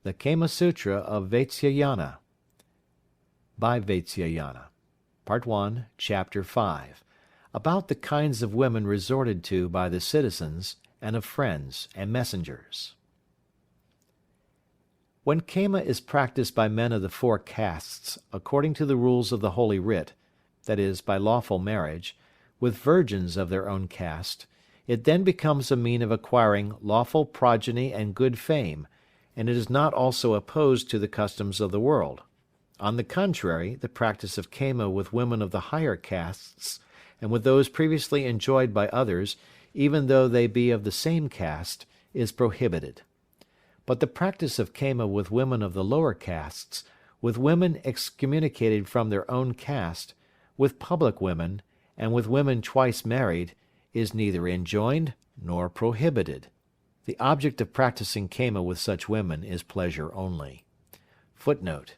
The Kama Sutra of Vatsyayana. By Vatsyayana. Part 1, Chapter 5. About the kinds of women resorted to by the citizens, and of friends and messengers. When Kama is practiced by men of the four castes, according to the rules of the Holy Writ, that is, by lawful marriage, with virgins of their own caste, it then becomes a mean of acquiring lawful progeny and good fame, and it is not also opposed to the customs of the world. On the contrary, the practice of Kama with women of the higher castes, and with those previously enjoyed by others, even though they be of the same caste, is prohibited. But the practice of Kama with women of the lower castes, with women excommunicated from their own caste, with public women, and with women twice married, is neither enjoined nor prohibited. The object of practicing Kama with such women is pleasure only. Footnote: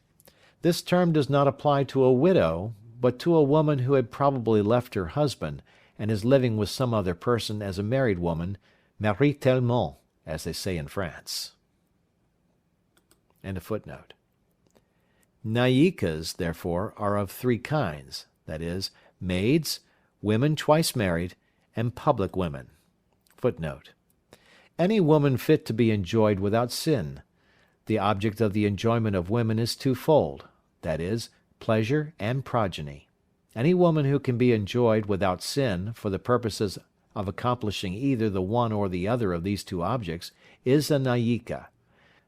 this term does not apply to a widow, but to a woman who had probably left her husband, and is living with some other person as a married woman, maritélement, as they say in France. End of footnote. Nayikas, therefore, are of three kinds, that is, maids, women twice married, and public women. Footnote: any woman fit to be enjoyed without sin. The object of the enjoyment of women is twofold, that is, pleasure and progeny. Any woman who can be enjoyed without sin for the purposes of accomplishing either the one or the other of these two objects is a Nayika.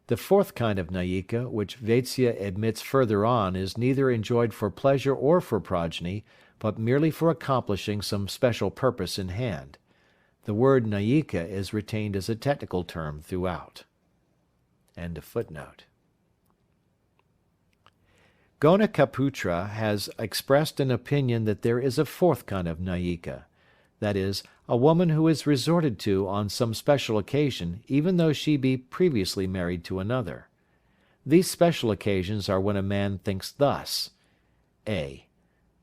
The fourth kind of Nayika, which Vatsya admits further on, is neither enjoyed for pleasure or for progeny, but merely for accomplishing some special purpose in hand. The word Nayika is retained as a technical term throughout. End of footnote. Gonakaputra has expressed an opinion that there is a fourth kind of Nayika, that is, a woman who is resorted to on some special occasion even though she be previously married to another. These special occasions are when a man thinks thus: a.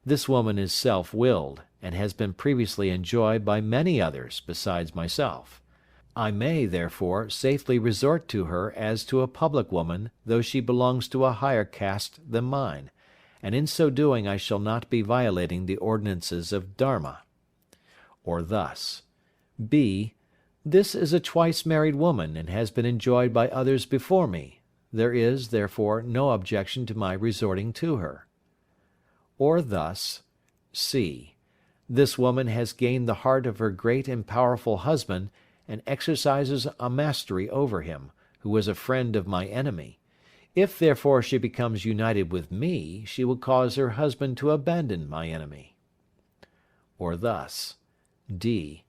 This woman is self-willed, and has been previously enjoyed by many others besides myself. I may, therefore, safely resort to her as to a public woman, though she belongs to a higher caste than mine, and in so doing I shall not be violating the ordinances of Dharma. Or thus: b. This is a twice married woman, and has been enjoyed by others before me. There is, therefore, no objection to my resorting to her. Or thus: c. This woman has gained the heart of her great and powerful husband, and exercises a mastery over him, who is a friend of my enemy. If therefore she becomes united with me, she will cause her husband to abandon my enemy. Or thus: d.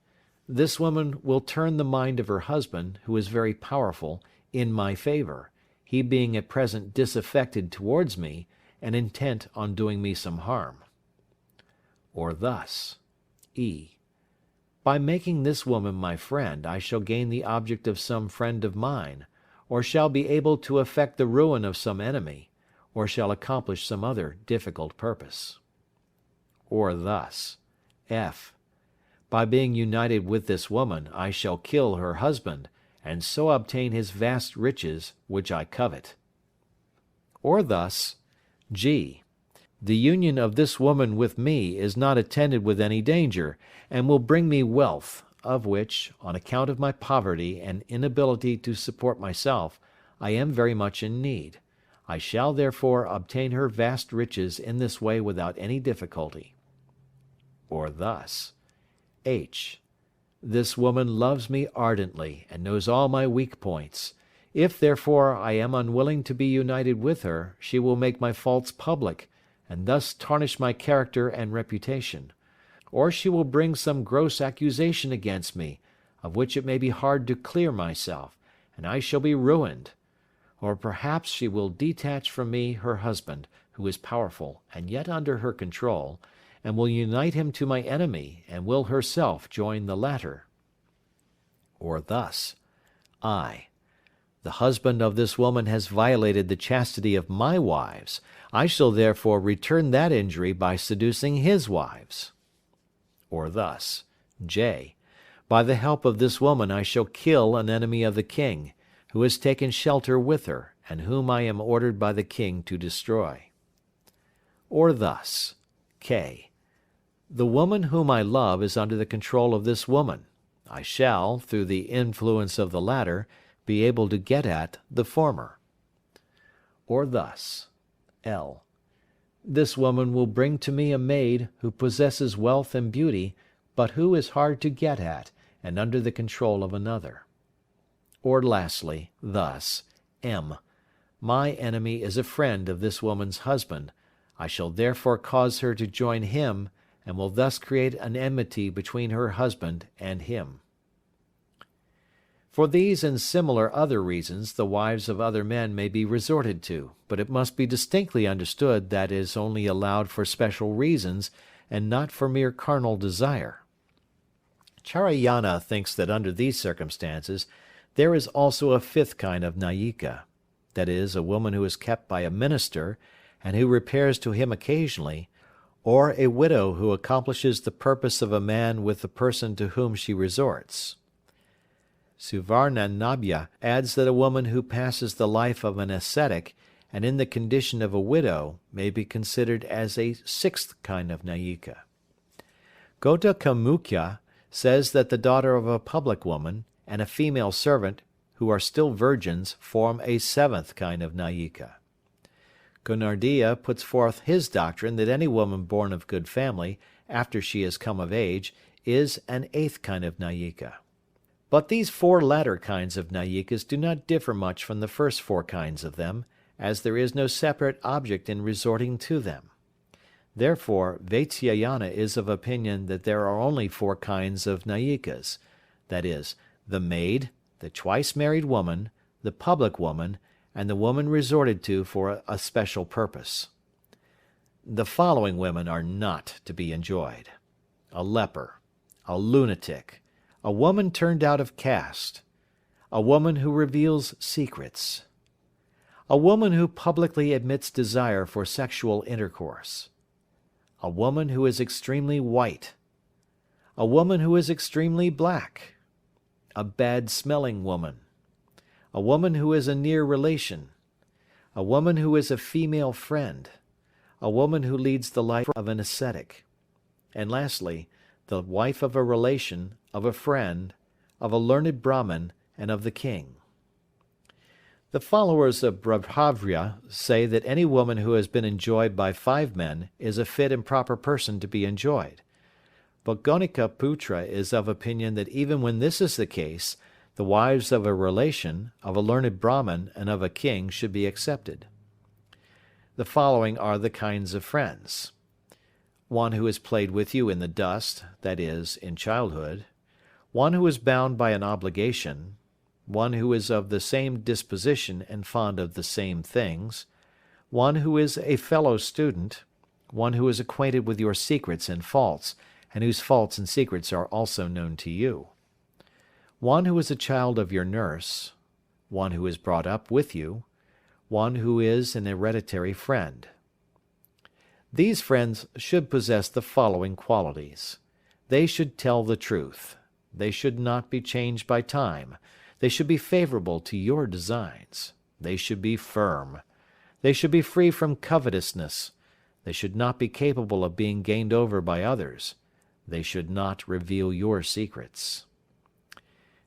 This woman will turn the mind of her husband, who is very powerful, in my favor, he being at present disaffected towards me, and intent on doing me some harm. Or thus: e. By making this woman my friend, I shall gain the object of some friend of mine, or shall be able to effect the ruin of some enemy, or shall accomplish some other difficult purpose. Or thus: f. By being united with this woman, I shall kill her husband, and so obtain his vast riches which I covet. Or thus: g. The union of this woman with me is not attended with any danger, and will bring me wealth, of which, on account of my poverty and inability to support myself, I am very much in need. I shall therefore obtain her vast riches in this way without any difficulty. Or thus: h. This woman loves me ardently, and knows all my weak points. If therefore I am unwilling to be united with her, she will make my faults public, and thus tarnish my character and reputation. Or she will bring some gross accusation against me, of which it may be hard to clear myself, and I shall be ruined. Or perhaps she will detach from me her husband, who is powerful and yet under her control, and will unite him to my enemy, and will herself join the latter. Or thus: I. The husband of this woman has violated the chastity of my wives. I shall therefore return that injury by seducing his wives. Or thus: j. By the help of this woman I shall kill an enemy of the king, who has taken shelter with her, and whom I am ordered by the king to destroy. Or thus, K. The woman whom I love is under the control of this woman. I shall, through the influence of the latter, be able to get at the former. Or thus, L. This woman will bring to me a maid who possesses wealth and beauty, but who is hard to get at and under the control of another. Or lastly, thus, M. My enemy is a friend of this woman's husband. I shall therefore cause her to join him, and will thus create an enmity between her husband and him. For these and similar other reasons the wives of other men may be resorted to, but it must be distinctly understood that it is only allowed for special reasons and not for mere carnal desire. Charayana thinks that under these circumstances there is also a fifth kind of Nayika, that is, a woman who is kept by a minister and who repairs to him occasionally, or a widow who accomplishes the purpose of a man with the person to whom she resorts. Suvarnanabha adds that a woman who passes the life of an ascetic and in the condition of a widow may be considered as a sixth kind of Nayika. Gotakamukya says that the daughter of a public woman and a female servant who are still virgins form a seventh kind of Nayika. Gonardiya puts forth his doctrine that any woman born of good family, after she has come of age, is an eighth kind of Nayika. But these four latter kinds of Nayikas do not differ much from the first four kinds of them, as there is no separate object in resorting to them. Therefore, Vatsyayana is of opinion that there are only four kinds of Nayikas, that is, the maid, the twice married woman, the public woman, and the woman resorted to for a special purpose. The following women are not to be enjoyed: a leper, a lunatic, a woman turned out of caste, a woman who reveals secrets, a woman who publicly admits desire for sexual intercourse, a woman who is extremely white, a woman who is extremely black, a bad-smelling woman, a woman who is a near relation, a woman who is a female friend, a woman who leads the life of an ascetic, and lastly, the wife of a relation, of a friend, of a learned Brahmin, and of the king. The followers of Brahmavya say that any woman who has been enjoyed by 5 men is a fit and proper person to be enjoyed. But Gonikaputra is of opinion that even when this is the case, the wives of a relation, of a learned Brahmin, and of a king should be accepted. The following are the kinds of friends: one who has played with you in the dust, that is, in childhood; one who is bound by an obligation; one who is of the same disposition and fond of the same things; one who is a fellow student; one who is acquainted with your secrets and faults, and whose faults and secrets are also known to you; one who is a child of your nurse; one who is brought up with you; one who is an hereditary friend. These friends should possess the following qualities: they should tell the truth; they should not be changed by time; they should be favorable to your designs; they should be firm; they should be free from covetousness; they should not be capable of being gained over by others; they should not reveal your secrets.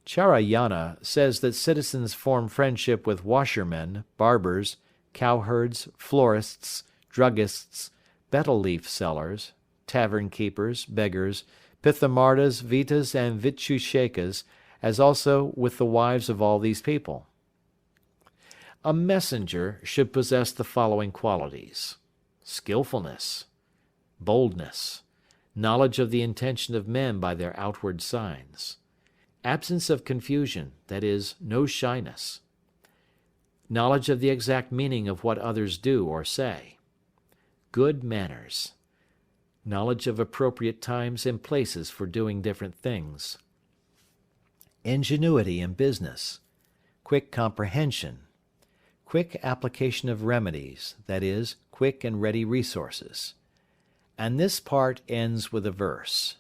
Charayana says that citizens form friendship with washermen, barbers, cowherds, florists, druggists, betel leaf sellers, tavern keepers, beggars, pithamardas, vitas, and vitchushekas, as also with the wives of all these people. A messenger should possess the following qualities: skillfulness, boldness, knowledge of the intention of men by their outward signs, absence of confusion, that is, no shyness, knowledge of the exact meaning of what others do or say, good manners, knowledge of appropriate times and places for doing different things, ingenuity in business, quick comprehension, quick application of remedies, that is, quick and ready resources. And this part ends with a verse: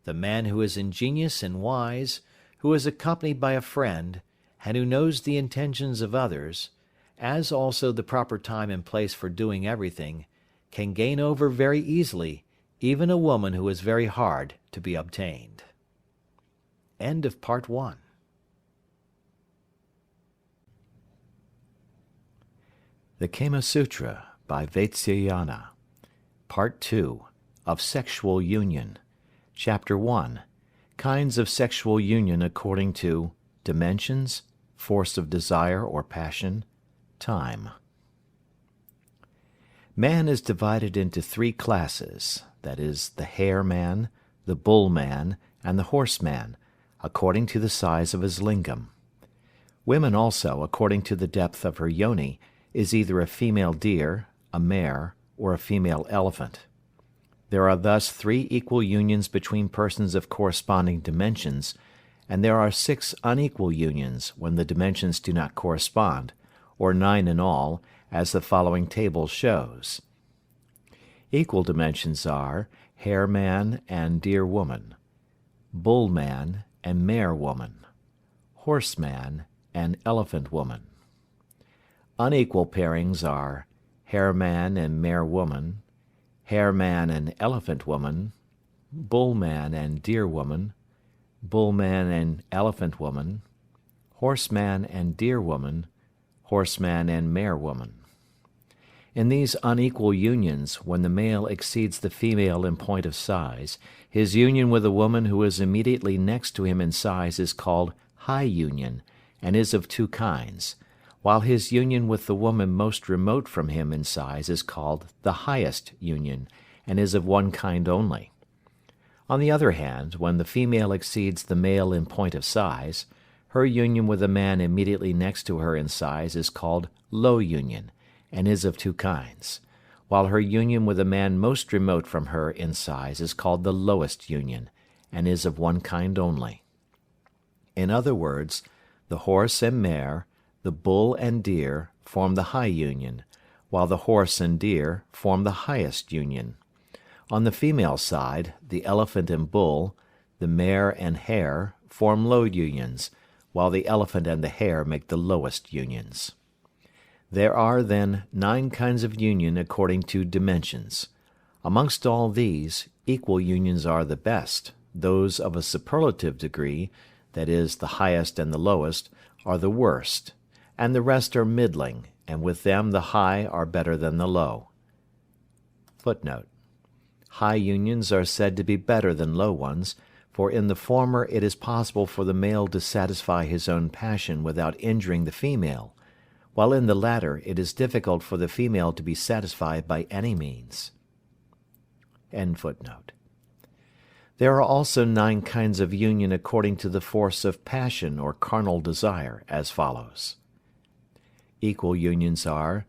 the man who is ingenious and wise, who is accompanied by a friend, and who knows the intentions of others, as also the proper time and place for doing everything, can gain over very easily even a woman who is very hard to be obtained. End of Part 1. The Kama Sutra by Vatsyayana. Part 2 of Sexual Union. Chapter 1. Kinds of sexual union according to dimensions, force of desire or passion, time. Man is divided into three classes, that is, the hare man, the bull man, and the horse man, according to the size of his lingam. Women also, according to the depth of her yoni, is either a female deer, a mare, or a female elephant. There are thus 3 equal unions between persons of corresponding dimensions, and there are 6 unequal unions when the dimensions do not correspond, or 9 in all, as the following table shows. Equal dimensions are hare man and deer woman, bull man and mare woman, horse man and elephant woman. Unequal pairings are hare man and mare woman, hare man and elephant woman, bull man and deer woman, bull man and elephant woman, horse man and deer woman, horse man and mare woman. In these unequal unions, when the male exceeds the female in point of size, his union with a woman who is immediately next to him in size is called high union, and is of 2 kinds, while his union with the woman most remote from him in size is called the highest union, and is of 1 kind only. On the other hand, when the female exceeds the male in point of size, her union with the man immediately next to her in size is called low union, and is of 2 kinds, while her union with the man most remote from her in size is called the lowest union, and is of 1 kind only. In other words, the horse and mare, the bull and deer form the high union, while the horse and deer form the highest union. On the female side, the elephant and bull, the mare and hare form low unions, while the elephant and the hare make the lowest unions. There are, then, 9 kinds of union according to dimensions. Amongst all these, equal unions are the best, those of a superlative degree, that is, the highest and the lowest, are the worst, and the rest are middling, and with them the high are better than the low. Footnote: high unions are said to be better than low ones, for in the former it is possible for the male to satisfy his own passion without injuring the female, while in the latter it is difficult for the female to be satisfied by any means. End footnote. There are also 9 kinds of union according to the force of passion or carnal desire, as follows. Equal unions are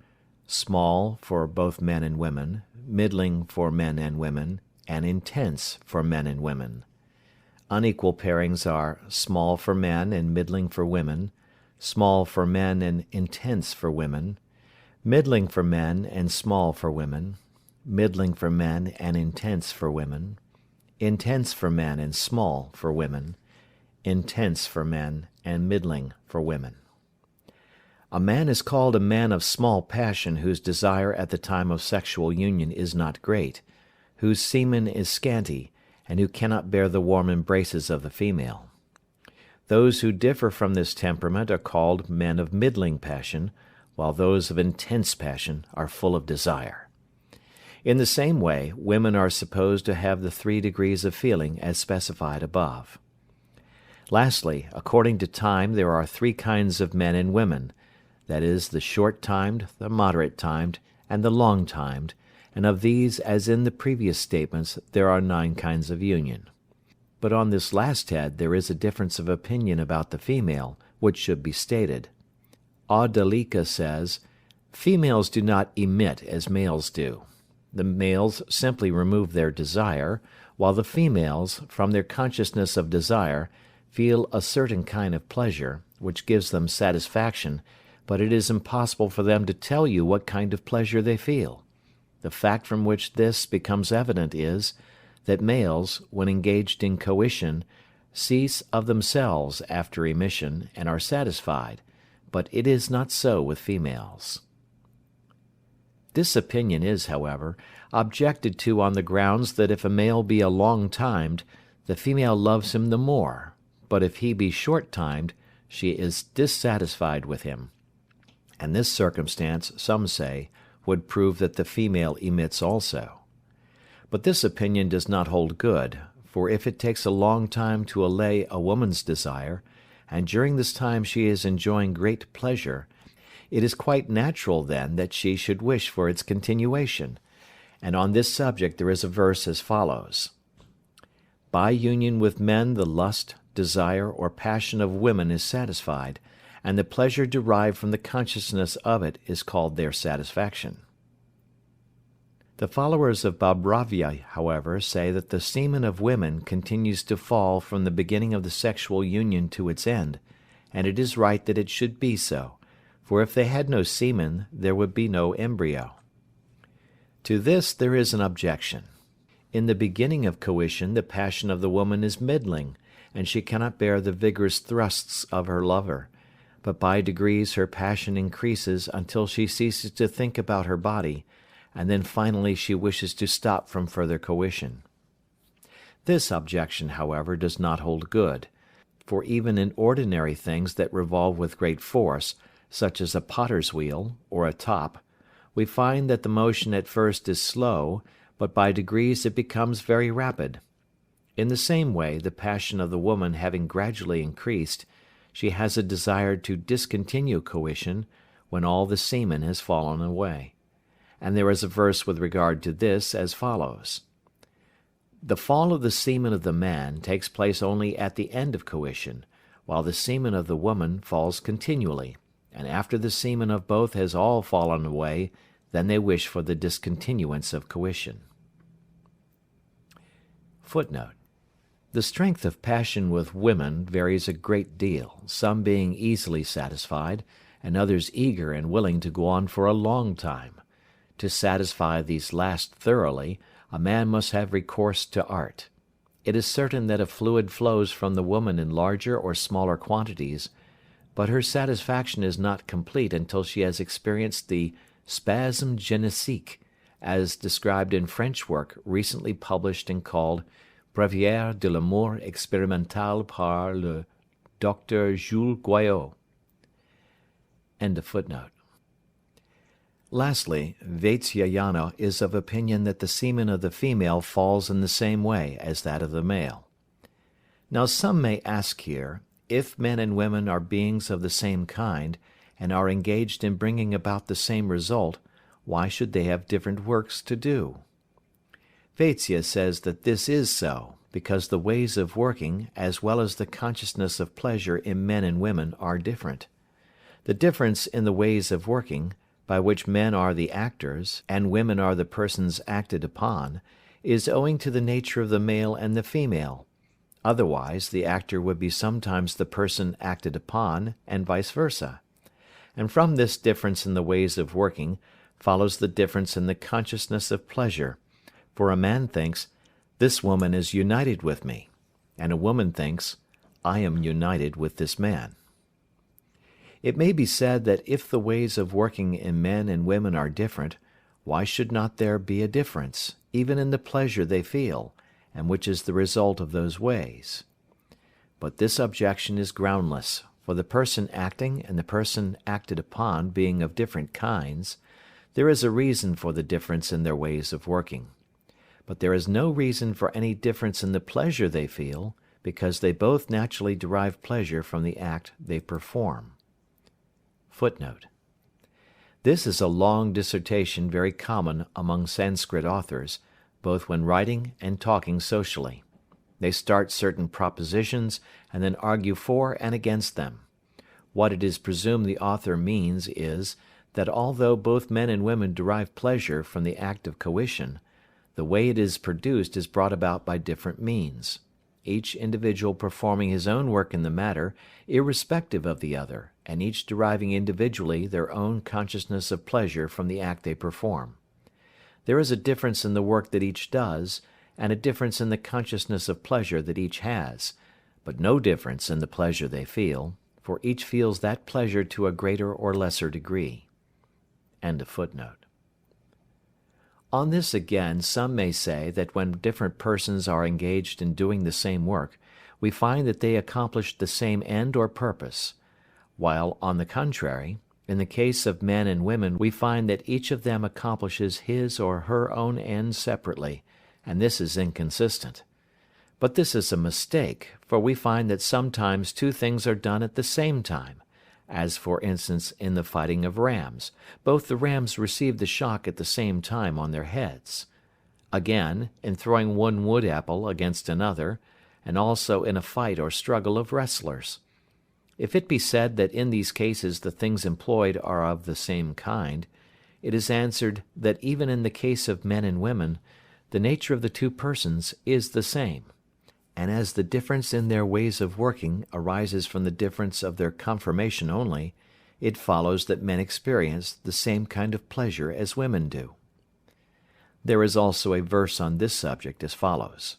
small for both men and women, middling for men and women, and intense for men and women. Unequal pairings are small for men and middling for women, small for men and intense for women, middling for men and small for women, middling for men and intense for women, intense for men and small for women, intense for men and middling for women. A man is called a man of small passion whose desire at the time of sexual union is not great, whose semen is scanty, and who cannot bear the warm embraces of the female. Those who differ from this temperament are called men of middling passion, while those of intense passion are full of desire. In the same way, women are supposed to have the 3 degrees of feeling as specified above. Lastly, according to time there are 3 kinds of men and women, that is, the short-timed, the moderate-timed, and the long-timed, and of these, as in the previous statements, there are 9 kinds of union. But on this last head there is a difference of opinion about the female, which should be stated. Audalika says, "Females do not emit as males do. The males simply remove their desire, while the females, from their consciousness of desire, feel a certain kind of pleasure, which gives them satisfaction, but it is impossible for them to tell you what kind of pleasure they feel. The fact from which this becomes evident is, that males, when engaged in coition, cease of themselves after emission, and are satisfied, but it is not so with females. This opinion is, however, objected to on the grounds that if a male be a long-timed, the female loves him the more, but if he be short-timed, she is dissatisfied with him. And this circumstance, some say, would prove that the female emits also. But this opinion does not hold good, for if it takes a long time to allay a woman's desire, and during this time she is enjoying great pleasure, it is quite natural then that she should wish for its continuation, and on this subject there is a verse as follows: "By union with men the lust, desire, or passion of women is satisfied, and the pleasure derived from the consciousness of it is called their satisfaction." The followers of Bhabravya, however, say that the semen of women continues to fall from the beginning of the sexual union to its end, and it is right that it should be so, for if they had no semen there would be no embryo. To this there is an objection. In the beginning of coition the passion of the woman is middling, and she cannot bear the vigorous thrusts of her lover, but by degrees her passion increases until she ceases to think about her body, and then finally she wishes to stop from further coition. This objection, however, does not hold good, for even in ordinary things that revolve with great force, such as a potter's wheel, or a top, we find that the motion at first is slow, but by degrees it becomes very rapid. In the same way, the passion of the woman having gradually increased, she has a desire to discontinue coition, when all the semen has fallen away. And there is a verse with regard to this as follows: "The fall of the semen of the man takes place only at the end of coition, while the semen of the woman falls continually, and after the semen of both has all fallen away, then they wish for the discontinuance of coition." Footnote: The strength of passion with women varies a great deal, some being easily satisfied, and others eager and willing to go on for a long time. To satisfy these last thoroughly, a man must have recourse to art. It is certain that a fluid flows from the woman in larger or smaller quantities, but her satisfaction is not complete until she has experienced the spasme génésique, as described in French work recently published and called Breviaire de l'amour expérimental par le Dr. Jules Guyot. Lastly, Vatsyayana is of opinion that the semen of the female falls in the same way as that of the male. Now some may ask here, if men and women are beings of the same kind, and are engaged in bringing about the same result, why should they have different works to do? Vatsya says that this is so, because the ways of working, as well as the consciousness of pleasure in men and women, are different. The difference in the ways of working, by which men are the actors, and women are the persons acted upon, is owing to the nature of the male and the female. Otherwise, the actor would be sometimes the person acted upon, and vice versa. And from this difference in the ways of working, follows the difference in the consciousness of pleasure, for a man thinks, "This woman is united with me," and a woman thinks, "I am united with this man." It may be said that if the ways of working in men and women are different, why should not there be a difference, even in the pleasure they feel, and which is the result of those ways? But this objection is groundless, for the person acting and the person acted upon being of different kinds, there is a reason for the difference in their ways of working. But there is no reason for any difference in the pleasure they feel, because they both naturally derive pleasure from the act they perform. Footnote: This is a long dissertation very common among Sanskrit authors, both when writing and talking socially. They start certain propositions and then argue for and against them. What it is presumed the author means is, that although both men and women derive pleasure from the act of coition, the way it is produced is brought about by different means, each individual performing his own work in the matter, irrespective of the other, and each deriving individually their own consciousness of pleasure from the act they perform. There is a difference in the work that each does, and a difference in the consciousness of pleasure that each has, but no difference in the pleasure they feel, for each feels that pleasure to a greater or lesser degree. End of footnote. On this again, some may say that when different persons are engaged in doing the same work, we find that they accomplish the same end or purpose, while, on the contrary, in the case of men and women we find that each of them accomplishes his or her own end separately, and this is inconsistent. But this is a mistake, for we find that sometimes two things are done at the same time, as for instance in the fighting of rams, both the rams receive the shock at the same time on their heads. Again, in throwing one wood apple against another, and also in a fight or struggle of wrestlers. If it be said that in these cases the things employed are of the same kind, it is answered that even in the case of men and women, the nature of the two persons is the same. And as the difference in their ways of working arises from the difference of their conformation only, it follows that men experience the same kind of pleasure as women do. There is also a verse on this subject as follows: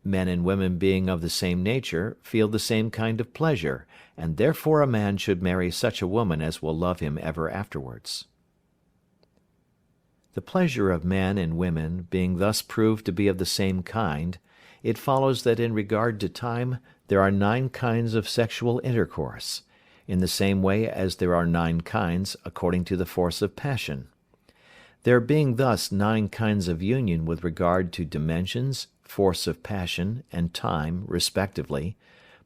Men and women being of the same nature feel the same kind of pleasure, and therefore a man should marry such a woman as will love him ever afterwards. The pleasure of men and women being thus proved to be of the same kind, it follows that in regard to time there are 9 kinds of sexual intercourse, in the same way as there are 9 kinds according to the force of passion. There being thus 9 kinds of union with regard to dimensions, force of passion, and time, respectively,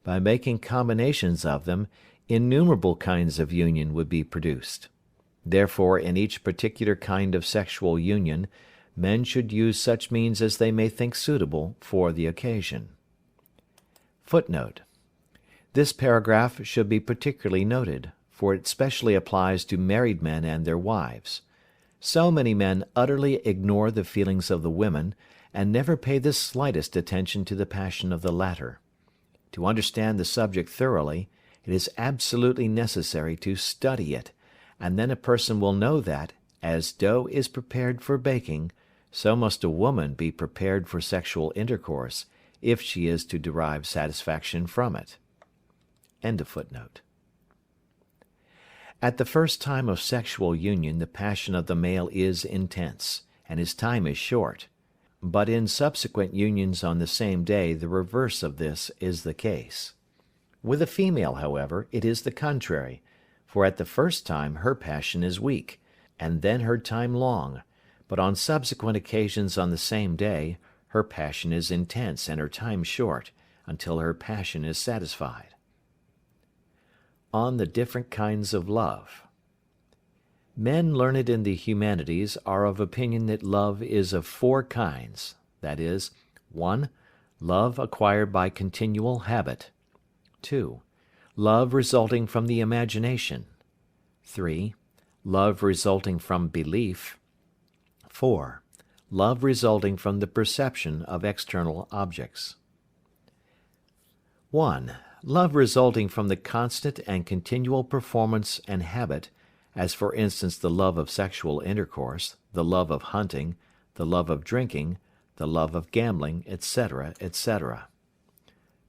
by making combinations of them, innumerable kinds of union would be produced. Therefore in each particular kind of sexual union, men should use such means as they may think suitable for the occasion. Footnote: This paragraph should be particularly noted, for it specially applies to married men and their wives. So many men utterly ignore the feelings of the women, and never pay the slightest attention to the passion of the latter. To understand the subject thoroughly, it is absolutely necessary to study it, and then a person will know that, as dough is prepared for baking, so must a woman be prepared for sexual intercourse, if she is to derive satisfaction from it. End of footnote. At the first time of sexual union the passion of the male is intense, and his time is short, but in subsequent unions on the same day the reverse of this is the case. With a female, however, it is the contrary, for at the first time her passion is weak, and then her time long, but on subsequent occasions on the same day, her passion is intense and her time short, until her passion is satisfied. On the different kinds of love. Men learned in the humanities are of opinion that love is of 4 kinds, viz., 1. Love acquired by continual habit. 2. Love resulting from the imagination. 3. Love resulting from belief. 4. Love resulting from the perception of external objects. 1. Love resulting from the constant and continual performance and habit, as for instance the love of sexual intercourse, the love of hunting, the love of drinking, the love of gambling, etc., etc.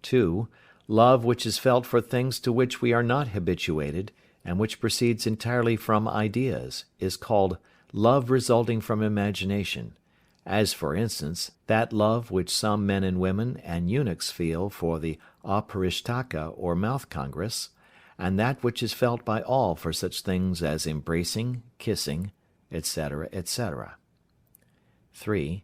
2. Love which is felt for things to which we are not habituated, and which proceeds entirely from ideas, is called love resulting from imagination, as for instance that love which some men and women and eunuchs feel for the aparishtaka or mouth congress, and that which is felt by all for such things as embracing, kissing, etc., etc. 3.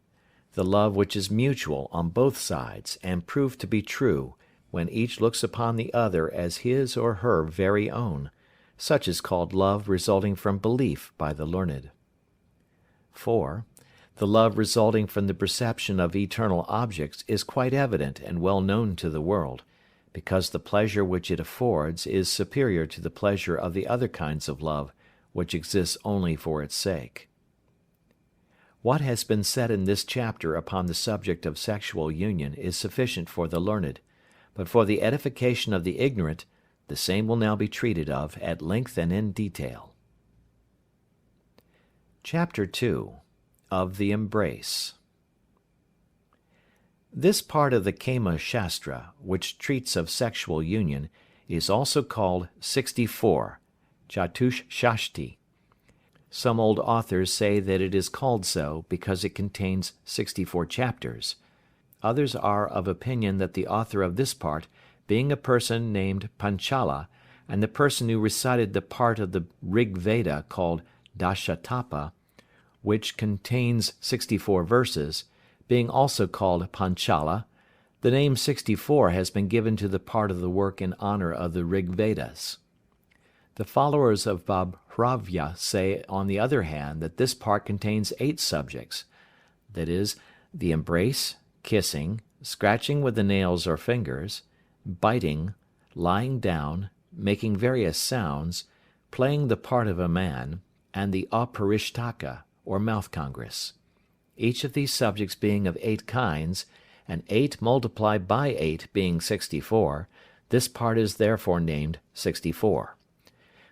The love which is mutual on both sides and proved to be true, when each looks upon the other as his or her very own, such is called love resulting from belief by the learned. 4. The love resulting from the perception of eternal objects is quite evident and well known to the world, because the pleasure which it affords is superior to the pleasure of the other kinds of love, which exists only for its sake. What has been said in this chapter upon the subject of sexual union is sufficient for the learned, but for the edification of the ignorant, the same will now be treated of at length and in detail. Chapter 2. Of the Embrace. This part of the Kama Shastra, which treats of sexual union, is also called 64, Chatushshashti. Some old authors say that it is called so because it contains 64 chapters. Others are of opinion that the author of this part, being a person named Panchala, and the person who recited the part of the Rig Veda called Dashatapa, which contains 64 verses, being also called Panchala, the name 64 has been given to the part of the work in honor of the Rig Vedas. The followers of Babhravya say, on the other hand, that this part contains 8 subjects, that is, the embrace, kissing, scratching with the nails or fingers, biting, lying down, making various sounds, playing the part of a man, and the aparishtaka, or mouth congress. Each of these subjects being of 8 kinds, and 8 multiplied by 8 being 64, this part is therefore named 64.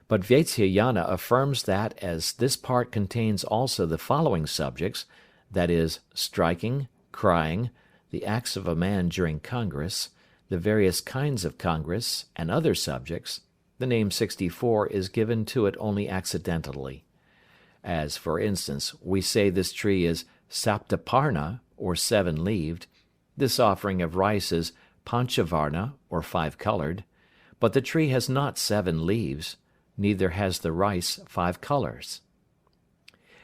But Vatsyayana affirms that as this part contains also the following subjects, that is, striking, crying, the acts of a man during congress, the various kinds of congress, and other subjects, the name 64 is given to it only accidentally. As, for instance, we say this tree is Saptaparna, or 7-leaved, this offering of rice is Panchavarna, or 5-colored, but the tree has not 7 leaves, neither has the rice 5 colors.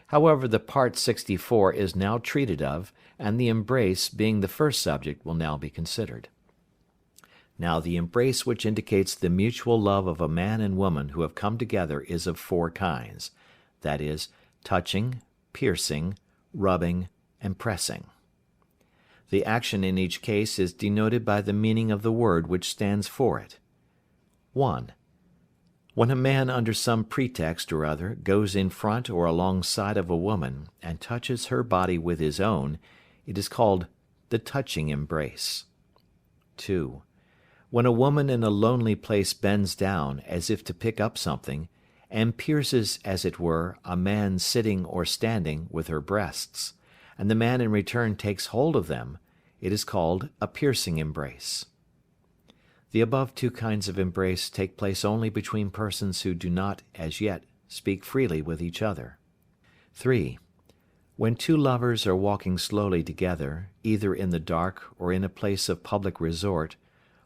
However, the part 64 is now treated of, and the embrace, being the first subject, will now be considered. Now the embrace which indicates the mutual love of a man and woman who have come together is of 4 kinds, that is, touching, piercing, rubbing, and pressing. The action in each case is denoted by the meaning of the word which stands for it. 1. When a man under some pretext or other goes in front or alongside of a woman and touches her body with his own, it is called the touching embrace. 2. When a woman in a lonely place bends down as if to pick up something, and pierces, as it were, a man sitting or standing with her breasts, and the man in return takes hold of them, it is called a piercing embrace. The above 2 kinds of embrace take place only between persons who do not, as yet, speak freely with each other. 3. When 2 lovers are walking slowly together, either in the dark or in a place of public resort,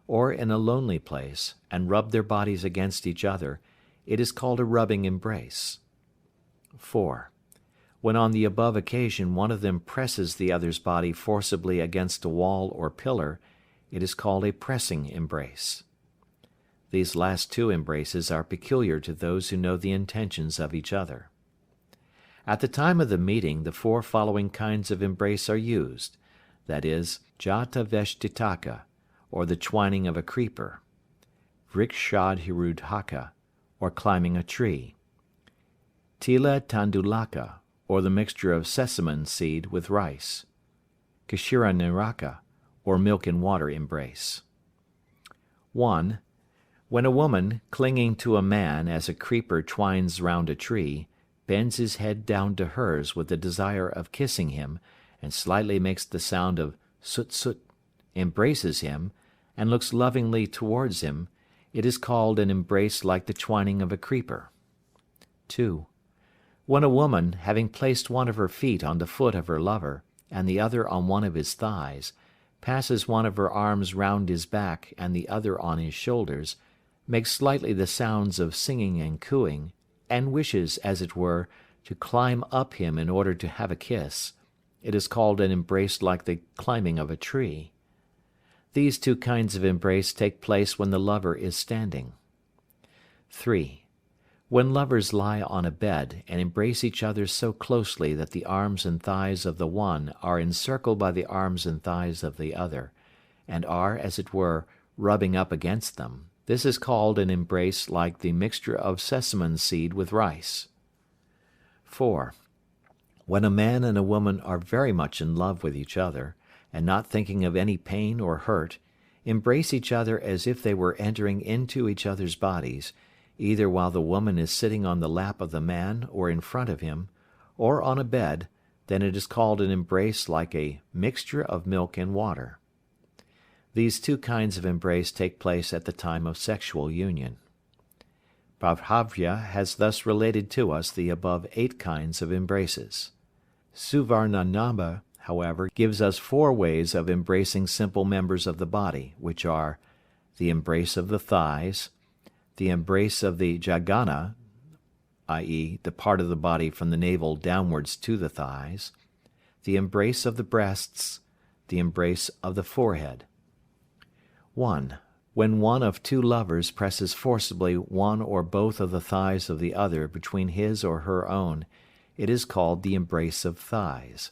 or in a lonely place, and rub their bodies against each other, it is called a rubbing embrace. 4. When on the above occasion one of them presses the other's body forcibly against a wall or pillar, it is called a pressing embrace. These last 2 embraces are peculiar to those who know the intentions of each other. At the time of the meeting, the 4 following kinds of embrace are used, that is, Jata Veshtitaka, or the twining of a creeper, Vrikshadhirudhaka, or climbing a tree, Tila Tandulaka, or the mixture of sesamum seed with rice, Kshira Niraka, or milk and water embrace. 1. When a woman, clinging to a man as a creeper twines round a tree, bends his head down to hers with the desire of kissing him, and slightly makes the sound of sut-sut, embraces him, and looks lovingly towards him, it is called an embrace like the twining of a creeper. 2. When a woman, having placed one of her feet on the foot of her lover, and the other on one of his thighs, passes one of her arms round his back and the other on his shoulders, makes slightly the sounds of singing and cooing, and wishes, as it were, to climb up him in order to have a kiss, it is called an embrace like the climbing of a tree. These 2 kinds of embrace take place when the lover is standing. 3. When lovers lie on a bed and embrace each other so closely that the arms and thighs of the one are encircled by the arms and thighs of the other, and are, as it were, rubbing up against them, this is called an embrace like the mixture of sesamum seed with rice. 4. When a man and a woman are very much in love with each other, and not thinking of any pain or hurt, embrace each other as if they were entering into each other's bodies, either while the woman is sitting on the lap of the man or in front of him, or on a bed, then it is called an embrace like a mixture of milk and water. These two kinds of embrace take place at the time of sexual union. Prabhavya has thus related to us the above 8 kinds of embraces. Suvarnanabha, however, gives us 4 ways of embracing simple members of the body, which are the embrace of the thighs, the embrace of the jaghana, i.e., the part of the body from the navel downwards to the thighs, the embrace of the breasts, the embrace of the forehead. 1. When one of 2 lovers presses forcibly one or both of the thighs of the other between his or her own, it is called the embrace of thighs.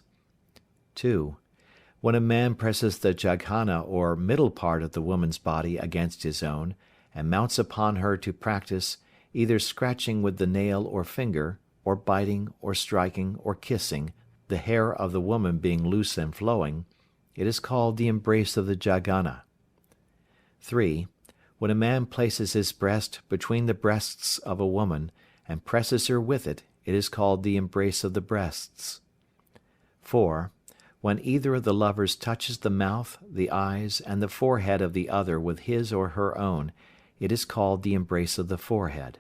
2. When a man presses the jaghana or middle part of the woman's body against his own, and mounts upon her to practice, either scratching with the nail or finger, or biting, or striking, or kissing, the hair of the woman being loose and flowing, it is called the embrace of the jaghana. 3. When a man places his breast between the breasts of a woman, and presses her with it, it is called the embrace of the breasts. 4. When either of the lovers touches the mouth, the eyes, and the forehead of the other with his or her own, it is called the embrace of the forehead.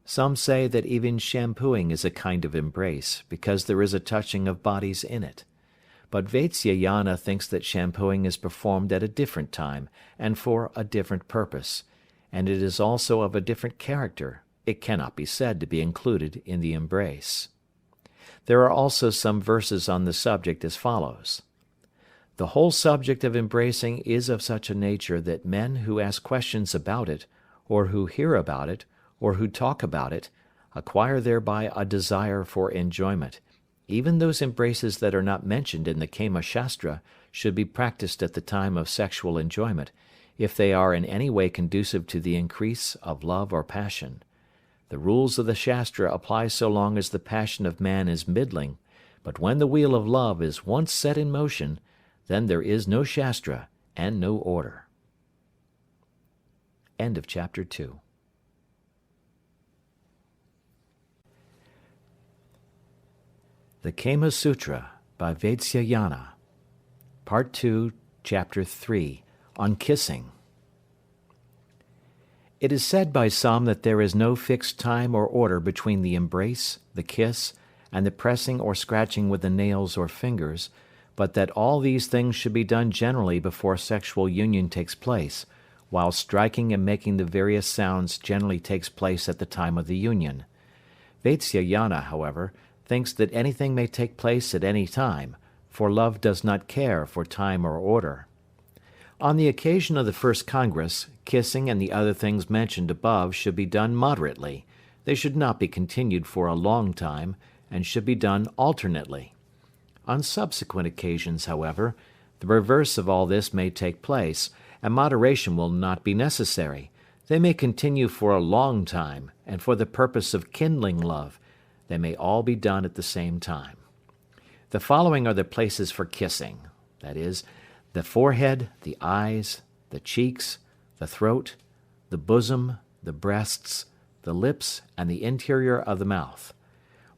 Some say that even shampooing is a kind of embrace, because there is a touching of bodies in it. But Vatsyayana thinks that shampooing is performed at a different time, and for a different purpose, and it is also of a different character. It cannot be said to be included in the embrace. There are also some verses on the subject as follows. The whole subject of embracing is of such a nature that men who ask questions about it, or who hear about it, or who talk about it, acquire thereby a desire for enjoyment. Even those embraces that are not mentioned in the Kama Shastra should be practiced at the time of sexual enjoyment, if they are in any way conducive to the increase of love or passion. The rules of the Shastra apply so long as the passion of man is middling, but when the wheel of love is once set in motion, then there is no Shastra and no order. End of chapter 2. The Kama Sutra by Vatsyayana. Part 2, Chapter 3, on Kissing. It is said by some that there is no fixed time or order between the embrace, the kiss, and the pressing or scratching with the nails or fingers, but that all these things should be done generally before sexual union takes place, while striking and making the various sounds generally takes place at the time of the union. Vatsyayana, however, thinks that anything may take place at any time, for love does not care for time or order. On the occasion of the first Congress, kissing and the other things mentioned above should be done moderately. They should not be continued for a long time, and should be done alternately. On subsequent occasions, however, the reverse of all this may take place, and moderation will not be necessary. They may continue for a long time, and for the purpose of kindling love. They may all be done at the same time. The following are the places for kissing, that is, the forehead, the eyes, the cheeks, the throat, the bosom, the breasts, the lips, and the interior of the mouth.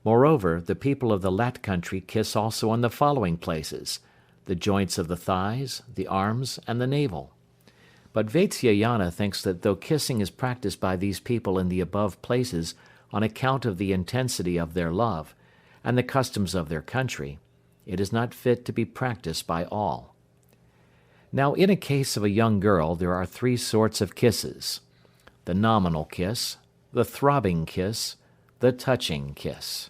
Moreover, the people of the Lat country kiss also on the following places: the joints of the thighs, the arms, and the navel. But Vatsyayana thinks that though kissing is practiced by these people in the above places on account of the intensity of their love, and the customs of their country, it is not fit to be practiced by all. Now in a case of a young girl there are 3 sorts of kisses: the nominal kiss, the throbbing kiss, the touching kiss.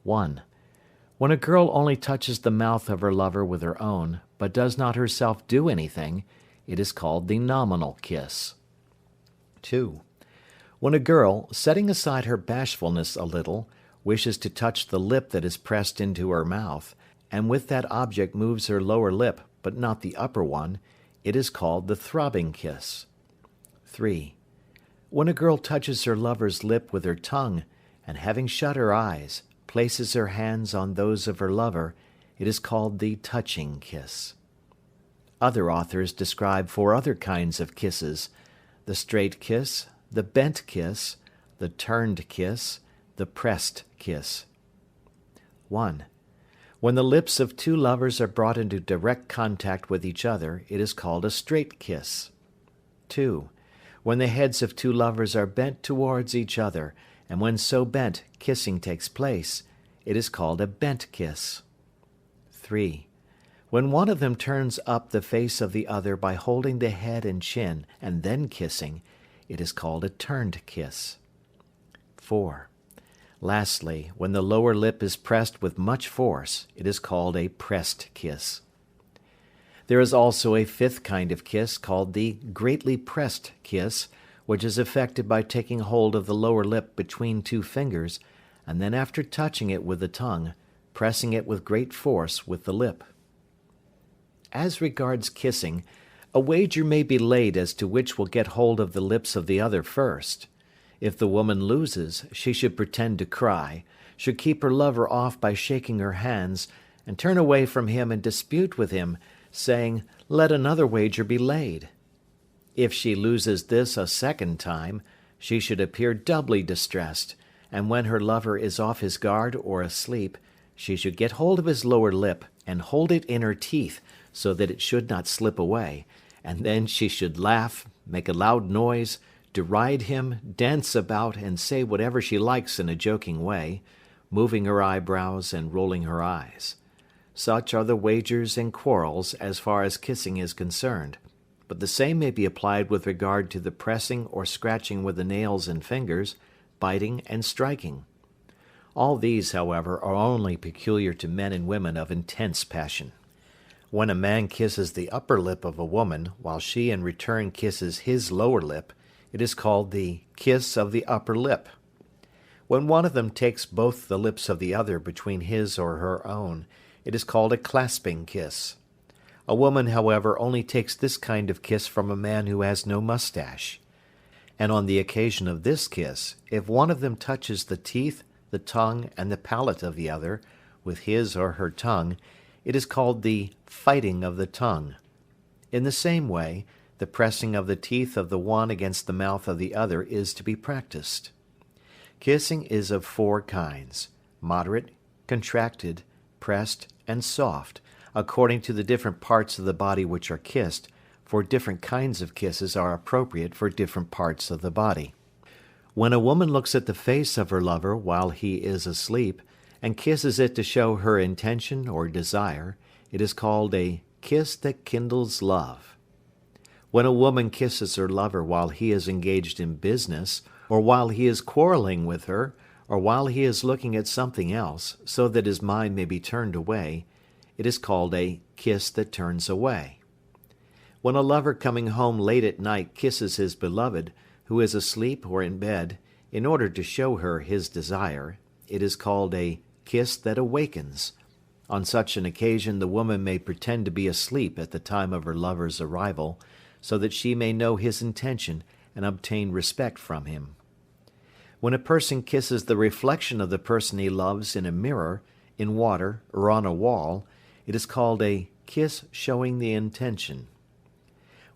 1. When a girl only touches the mouth of her lover with her own, but does not herself do anything, it is called the nominal kiss. 2. When a girl, setting aside her bashfulness a little, wishes to touch the lip that is pressed into her mouth, and with that object moves her lower lip, but not the upper one, it is called the throbbing kiss. 3. When a girl touches her lover's lip with her tongue, and having shut her eyes, places her hands on those of her lover, it is called the touching kiss. Other authors describe 4 other kinds of kisses: the straight kiss, the bent kiss, the turned kiss, the pressed kiss. 1. When the lips of two lovers are brought into direct contact with each other, it is called a straight kiss. 2. When the heads of two lovers are bent towards each other, and when so bent kissing takes place, it is called a bent kiss. 3. When one of them turns up the face of the other by holding the head and chin and then kissing, it is called a turned kiss. 4. Lastly, when the lower lip is pressed with much force, it is called a pressed kiss. There is also a fifth kind of kiss called the greatly pressed kiss, which is effected by taking hold of the lower lip between two fingers, and then after touching it with the tongue, pressing it with great force with the lip. As regards kissing, a wager may be laid as to which will get hold of the lips of the other first. If the woman loses, she should pretend to cry, should keep her lover off by shaking her hands, and turn away from him and dispute with him, saying, "Let another wager be laid." If she loses this a second time, she should appear doubly distressed, and when her lover is off his guard or asleep, she should get hold of his lower lip and hold it in her teeth so that it should not slip away, and then she should laugh, make a loud noise, deride him, dance about, and say whatever she likes in a joking way, moving her eyebrows and rolling her eyes. Such are the wagers and quarrels as far as kissing is concerned, but the same may be applied with regard to the pressing or scratching with the nails and fingers, biting and striking. All these, however, are only peculiar to men and women of intense passion. When a man kisses the upper lip of a woman, while she in return kisses his lower lip, it is called the kiss of the upper lip. When one of them takes both the lips of the other between his or her own, it is called a clasping kiss. A woman, however, only takes this kind of kiss from a man who has no mustache. And on the occasion of this kiss, if one of them touches the teeth, the tongue, and the palate of the other, with his or her tongue, it is called the fighting of the tongue. In the same way, the pressing of the teeth of the one against the mouth of the other is to be practiced. Kissing is of 4 kinds: moderate, contracted, pressed, and soft, according to the different parts of the body which are kissed, for different kinds of kisses are appropriate for different parts of the body. When a woman looks at the face of her lover while he is asleep, and kisses it to show her intention or desire, it is called a kiss that kindles love. When a woman kisses her lover while he is engaged in business, or while he is quarreling with her, or while he is looking at something else, so that his mind may be turned away, it is called a kiss that turns away. When a lover coming home late at night kisses his beloved, who is asleep or in bed, in order to show her his desire, it is called a kiss that awakens. On such an occasion the woman may pretend to be asleep at the time of her lover's arrival, so that she may know his intention and obtain respect from him. When a person kisses the reflection of the person he loves in a mirror, in water, or on a wall, it is called a kiss showing the intention.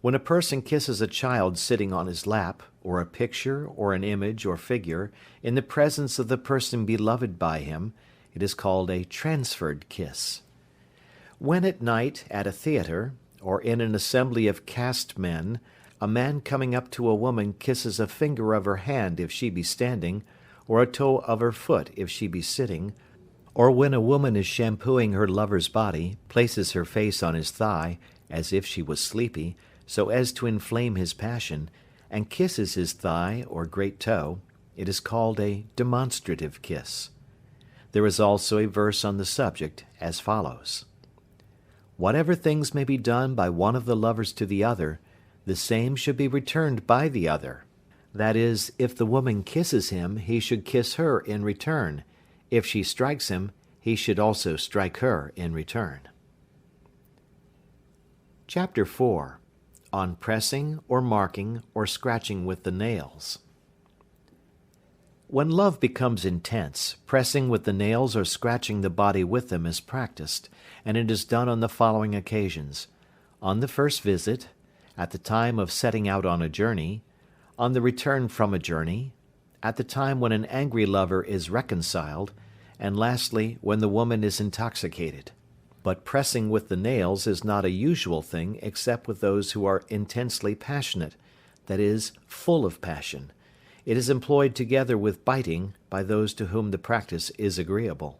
When a person kisses a child sitting on his lap, or a picture, or an image, or figure, in the presence of the person beloved by him, it is called a transferred kiss. When at night, at a theatre, or in an assembly of caste men, a man coming up to a woman kisses a finger of her hand if she be standing, or a toe of her foot if she be sitting, or when a woman is shampooing her lover's body, places her face on his thigh, as if she was sleepy, so as to inflame his passion, and kisses his thigh or great toe, it is called a demonstrative kiss. There is also a verse on the subject as follows: "Whatever things may be done by one of the lovers to the other, the same should be returned by the other. That is, if the woman kisses him, he should kiss her in return. If she strikes him, he should also strike her in return." Chapter 4. On pressing, or marking, or scratching with the nails. When love becomes intense, pressing with the nails or scratching the body with them is practiced, and it is done on the following occasions: on the first visit, at the time of setting out on a journey, on the return from a journey, at the time when an angry lover is reconciled, and lastly, when the woman is intoxicated. But pressing with the nails is not a usual thing except with those who are intensely passionate, that is, full of passion. It is employed together with biting by those to whom the practice is agreeable.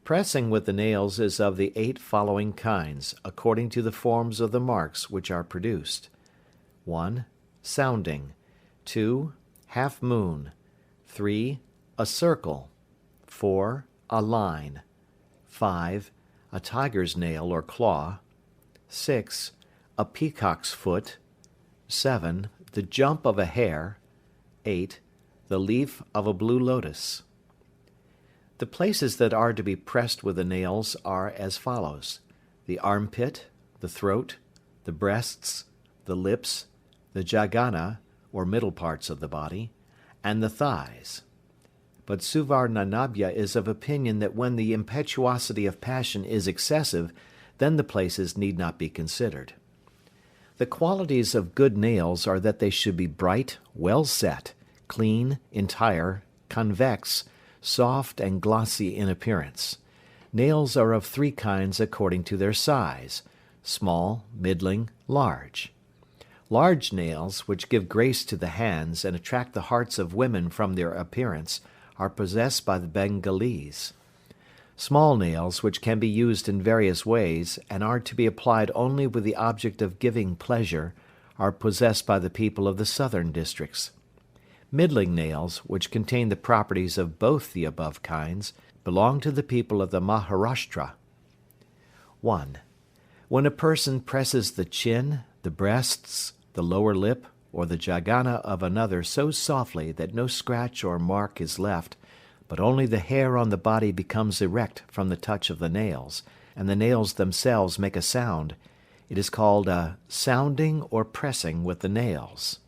Pressing with the nails is of the 8 following kinds, according to the forms of the marks which are produced. 1. Sounding. 2. Half moon. 3. A circle. 4. A line. 5. A tiger's nail or claw. 6. A peacock's foot. 7. The jump of a hare. 8. The leaf of a blue lotus. The places that are to be pressed with the nails are as follows: the armpit, the throat, the breasts, the lips, the jagana, or middle parts of the body, and the thighs. But Suvarnanabhya is of opinion that when the impetuosity of passion is excessive, then the places need not be considered. The qualities of good nails are that they should be bright, well set, clean, entire, convex, soft and glossy in appearance. Nails are of 3 kinds according to their size: small, middling, large. Large nails, which give grace to the hands and attract the hearts of women from their appearance, are possessed by the Bengalese. Small nails, which can be used in various ways and are to be applied only with the object of giving pleasure, are possessed by the people of the southern districts. Middling nails, which contain the properties of both the above kinds, belong to the people of the Maharashtra. 1. When a person presses the chin, the breasts, the lower lip, or the jagana of another so softly that no scratch or mark is left, but only the hair on the body becomes erect from the touch of the nails, and the nails themselves make a sound, it is called a sounding or pressing with the nails.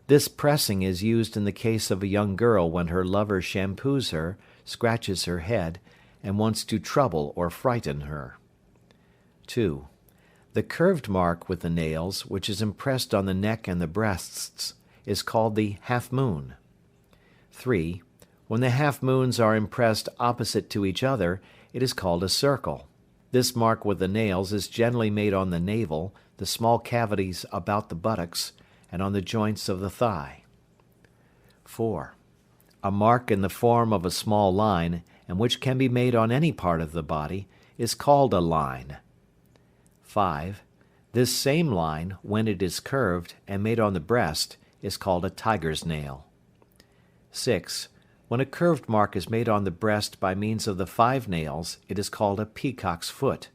This pressing is used in the case of a young girl when her lover shampoos her, scratches her head, and wants to trouble or frighten her. 2. The curved mark with the nails, which is impressed on the neck and the breasts, is called the half moon. 3. When the half moons are impressed opposite to each other, it is called a circle. This mark with the nails is generally made on the navel, the small cavities about the buttocks, and on the joints of the thigh. 4. A mark in the form of a small line, and which can be made on any part of the body, is called a line. 5. This same line, when it is curved and made on the breast, is called a tiger's nail. 6. When a curved mark is made on the breast by means of the 5 nails, it is called a peacock's foot.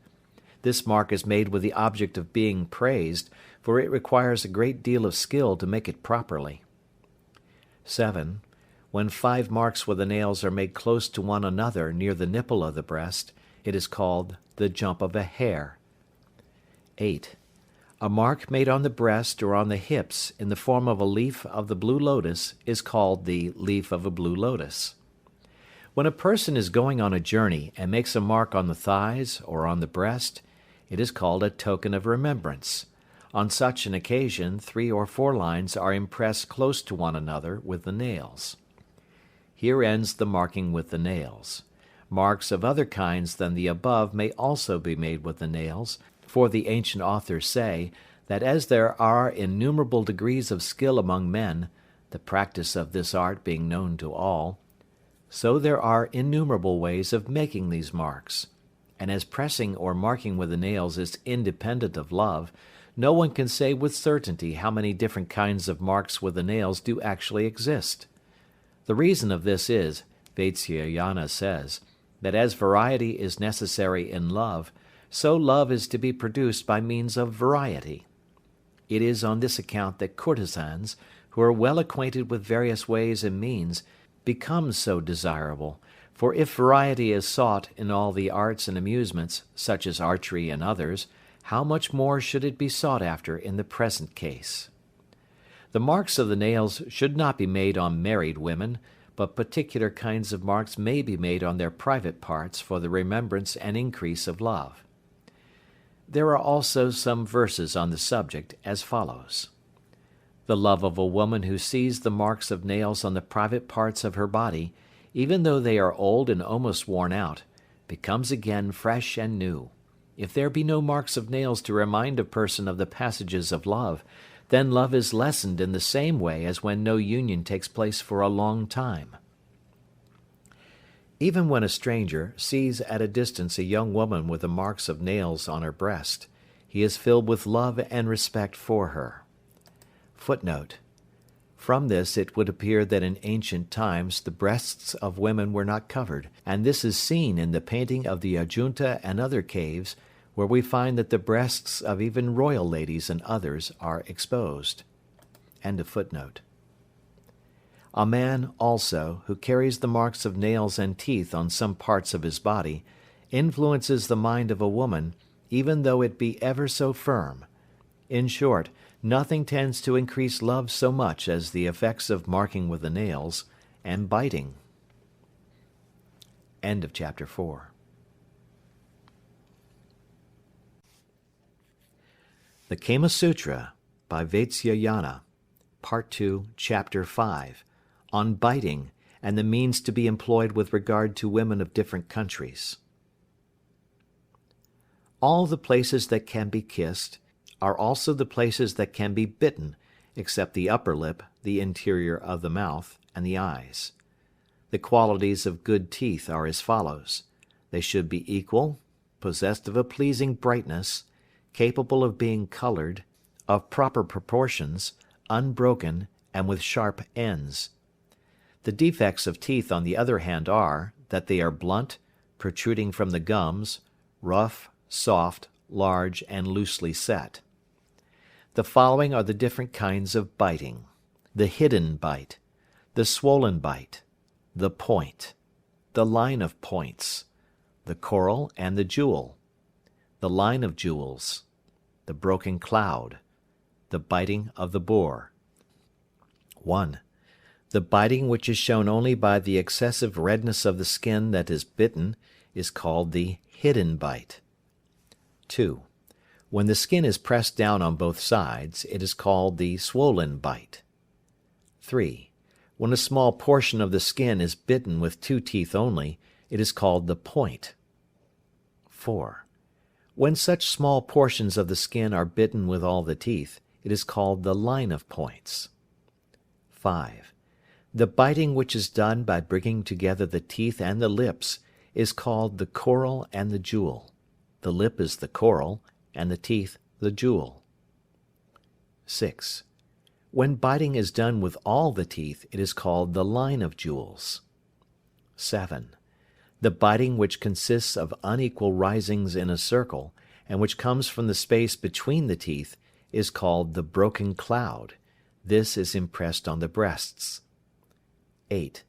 This mark is made with the object of being praised, for it requires a great deal of skill to make it properly. 7. When 5 marks with the nails are made close to one another near the nipple of the breast, it is called the jump of a hare. 8. A mark made on the breast or on the hips in the form of a leaf of the blue lotus is called the leaf of a blue lotus. When a person is going on a journey and makes a mark on the thighs or on the breast, it is called a token of remembrance. On such an occasion, 3 or 4 lines are impressed close to one another with the nails. Here ends the marking with the nails. Marks of other kinds than the above may also be made with the nails, for the ancient authors say that as there are innumerable degrees of skill among men, the practice of this art being known to all, so there are innumerable ways of making these marks. And as pressing or marking with the nails is independent of love, no one can say with certainty how many different kinds of marks with the nails do actually exist. The reason of this is, Vatsyayana says, that as variety is necessary in love, so love is to be produced by means of variety. It is on this account that courtesans, who are well acquainted with various ways and means, become so desirable, for if variety is sought in all the arts and amusements, such as archery and others, how much more should it be sought after in the present case? The marks of the nails should not be made on married women, but particular kinds of marks may be made on their private parts for the remembrance and increase of love. There are also some verses on the subject as follows. The love of a woman who sees the marks of nails on the private parts of her body even though they are old and almost worn out, becomes again fresh and new. If there be no marks of nails to remind a person of the passages of love, then love is lessened in the same way as when no union takes place for a long time. Even when a stranger sees at a distance a young woman with the marks of nails on her breast, he is filled with love and respect for her. Footnote: From this it would appear that in ancient times the breasts of women were not covered, and this is seen in the painting of the Ajunta and other caves, where we find that the breasts of even royal ladies and others are exposed. End of footnote. A man, also, who carries the marks of nails and teeth on some parts of his body, influences the mind of a woman, even though it be ever so firm. In short, nothing tends to increase love so much as the effects of marking with the nails and biting. End of chapter 4. The Kama Sutra by Vatsyayana, Part 2, Chapter 5, on biting and the means to be employed with regard to women of different countries. All the places that can be kissed are also the places that can be bitten, except the upper lip, the interior of the mouth, and the eyes. The qualities of good teeth are as follows: they should be equal, possessed of a pleasing brightness, capable of being colored, of proper proportions, unbroken, and with sharp ends. The defects of teeth on the other hand are, that they are blunt, protruding from the gums, rough, soft, large, and loosely set. The following are the different kinds of biting: the hidden bite, the swollen bite, the point, the line of points, the coral and the jewel, the line of jewels, the broken cloud, the biting of the boar. 1. The biting which is shown only by the excessive redness of the skin that is bitten is called the hidden bite. 2. When the skin is pressed down on both sides, it is called the swollen bite. 3. When a small portion of the skin is bitten with 2 teeth only, it is called the point. 4. When such small portions of the skin are bitten with all the teeth, it is called the line of points. 5. The biting which is done by bringing together the teeth and the lips is called the coral and the jewel. The lip is the coral, and the teeth the jewel. 6. When biting is done with all the teeth, it is called the line of jewels. 7. The biting which consists of unequal risings in a circle, and which comes from the space between the teeth, is called the broken cloud. This is impressed on the breasts. 8.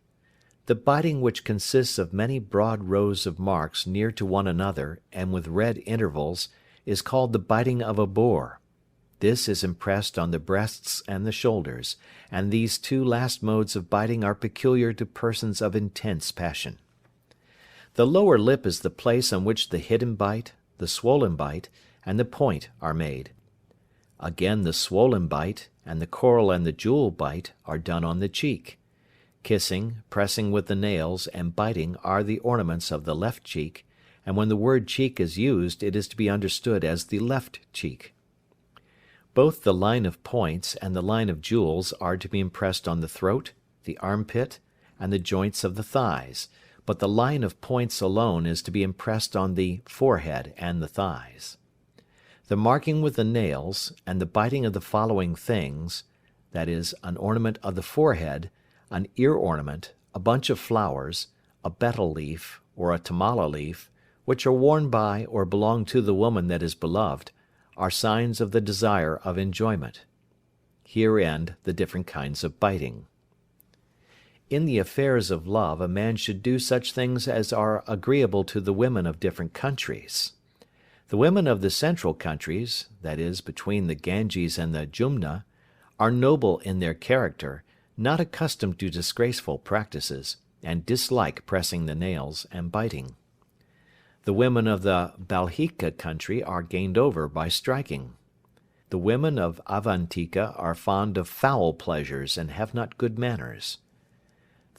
The biting which consists of many broad rows of marks near to one another and with red intervals is called the biting of a boar. This is impressed on the breasts and the shoulders, and these 2 last modes of biting are peculiar to persons of intense passion. The lower lip is the place on which the hidden bite, the swollen bite, and the point are made. Again, the swollen bite and the coral and the jewel bite are done on the cheek. Kissing, pressing with the nails, and biting are the ornaments of the left cheek, and when the word cheek is used it is to be understood as the left cheek. Both the line of points and the line of jewels are to be impressed on the throat, the armpit, and the joints of the thighs, but the line of points alone is to be impressed on the forehead and the thighs. The marking with the nails, and the biting of the following things, viz., an ornament of the forehead, an ear ornament, a bunch of flowers, a betel leaf, or a tamala leaf, which are worn by or belong to the woman that is beloved, are signs of the desire of enjoyment. Here end the different kinds of biting. In the affairs of love a man should do such things as are agreeable to the women of different countries. The women of the central countries, viz., between the Ganges and the Jumna, are noble in their character, not accustomed to disgraceful practices, and dislike pressing the nails and biting. The women of the Balhika country are gained over by striking. The women of Avantika are fond of foul pleasures and have not good manners.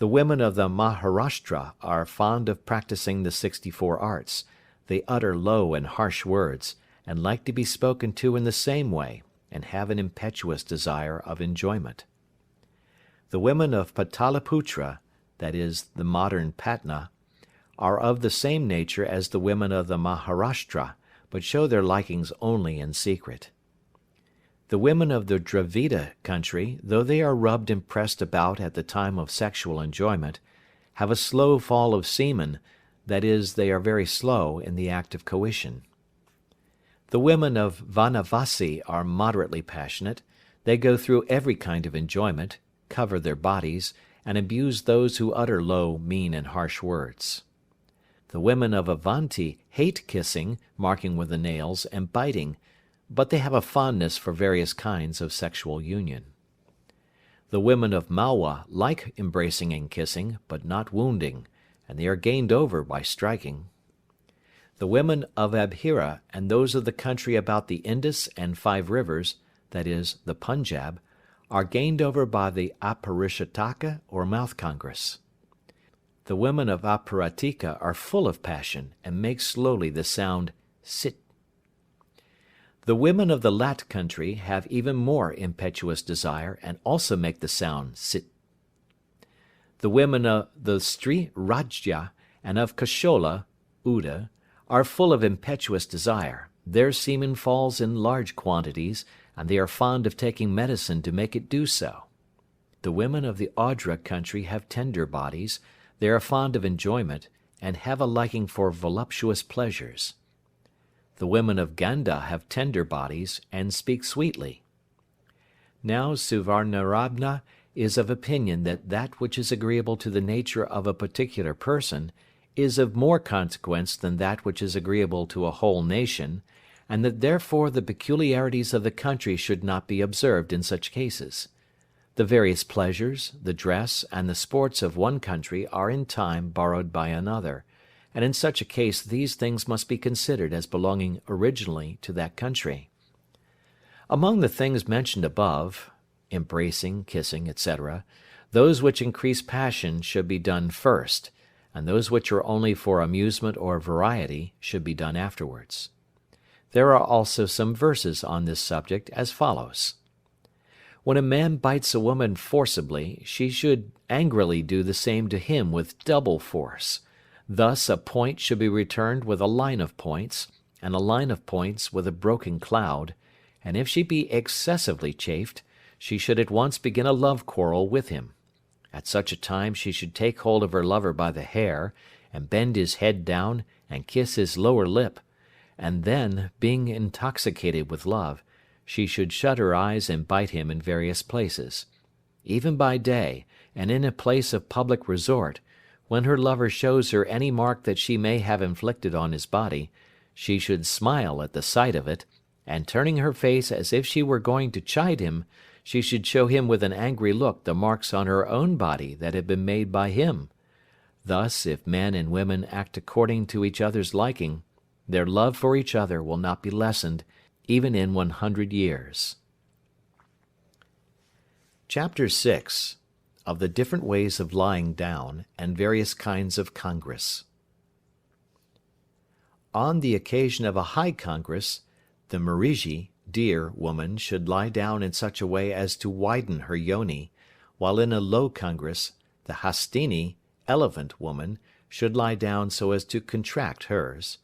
The women of the Maharashtra are fond of practicing the 64 arts. They utter low and harsh words, and like to be spoken to in the same way, and have an impetuous desire of enjoyment. The women of Pataliputra, that is, the modern Patna, are of the same nature as the women of the Maharashtra, but show their likings only in secret. The women of the Dravida country, though they are rubbed and pressed about at the time of sexual enjoyment, have a slow fall of semen, that is, they are very slow in the act of coition. The women of Vanavasi are moderately passionate. They go through every kind of enjoyment, cover their bodies, and abuse those who utter low, mean, and harsh words. The women of Avanti hate kissing, marking with the nails, and biting, but they have a fondness for various kinds of sexual union. The women of Malwa like embracing and kissing, but not wounding, and they are gained over by striking. The women of Abhira and those of the country about the Indus and 5 rivers, that is, the Punjab, are gained over by the Aparishataka or mouth congress. The women of Aparatika are full of passion, and make slowly the sound sit. The women of the Lat country have even more impetuous desire, and also make the sound sit. The women of the Stri Rajya and of Kashola (Uda) are full of impetuous desire. Their semen falls in large quantities, and they are fond of taking medicine to make it do so. The women of the Audra country have tender bodies. They are fond of enjoyment, and have a liking for voluptuous pleasures. The women of Ganda have tender bodies, and speak sweetly. Now Suvarnarabna is of opinion that that which is agreeable to the nature of a particular person is of more consequence than that which is agreeable to a whole nation, and that therefore the peculiarities of the country should not be observed in such cases. The various pleasures, the dress, and the sports of one country are in time borrowed by another, and in such a case these things must be considered as belonging originally to that country. Among the things mentioned above, embracing, kissing, etc., those which increase passion should be done first, and those which are only for amusement or variety should be done afterwards. There are also some verses on this subject as follows. When a man bites a woman forcibly, she should angrily do the same to him with double force. Thus a point should be returned with a line of points, and a line of points with a broken cloud, and if she be excessively chafed, she should at once begin a love quarrel with him. At such a time she should take hold of her lover by the hair, and bend his head down, and kiss his lower lip, and then, being intoxicated with love, she should shut her eyes and bite him in various places. Even by day, and in a place of public resort, when her lover shows her any mark that she may have inflicted on his body, she should smile at the sight of it, and turning her face as if she were going to chide him, she should show him with an angry look the marks on her own body that had been made by him. Thus, if men and women act according to each other's liking, their love for each other will not be lessened even in 100 years. Chapter 6. Of the different ways of lying down, and various kinds of congress. On the occasion of a high congress, the Mariji (deer) woman should lie down in such a way as to widen her yoni, while in a low congress, the Hastini (elephant) woman should lie down so as to contract hers.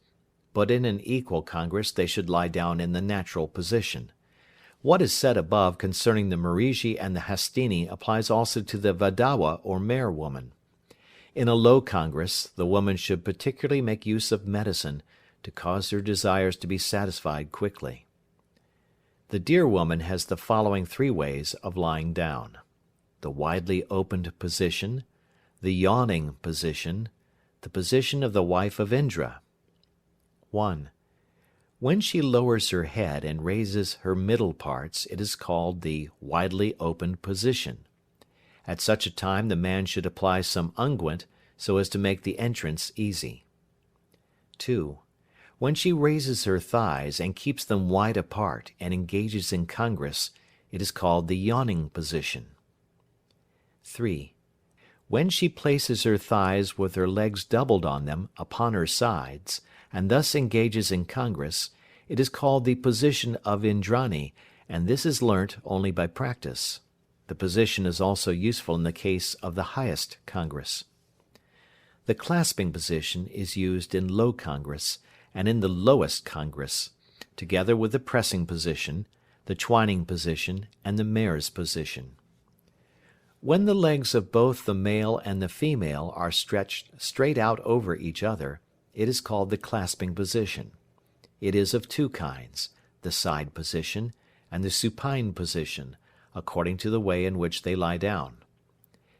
But in an equal congress they should lie down in the natural position. What is said above concerning the Mariji and the Hastini applies also to the Vadawa or mare woman. In a low congress the woman should particularly make use of medicine, to cause her desires to be satisfied quickly. The deer woman has the following 3 ways of lying down: the widely opened position, the yawning position, the position of the wife of Indra. 1. When she lowers her head and raises her middle parts, it is called the widely opened position. At such a time the man should apply some unguent, so as to make the entrance easy. 2. When she raises her thighs and keeps them wide apart and engages in congress, it is called the yawning position. 3. When she places her thighs with her legs doubled on them upon her sides, and thus engages in congress, it is called the position of Indrani, and this is learnt only by practice. The position is also useful in the case of the highest congress. The clasping position is used in low congress, and in the lowest congress, together with the pressing position, the twining position, and the mare's position. When the legs of both the male and the female are stretched straight out over each other, it is called the clasping position. It is of two kinds, the side position and the supine position, according to the way in which they lie down.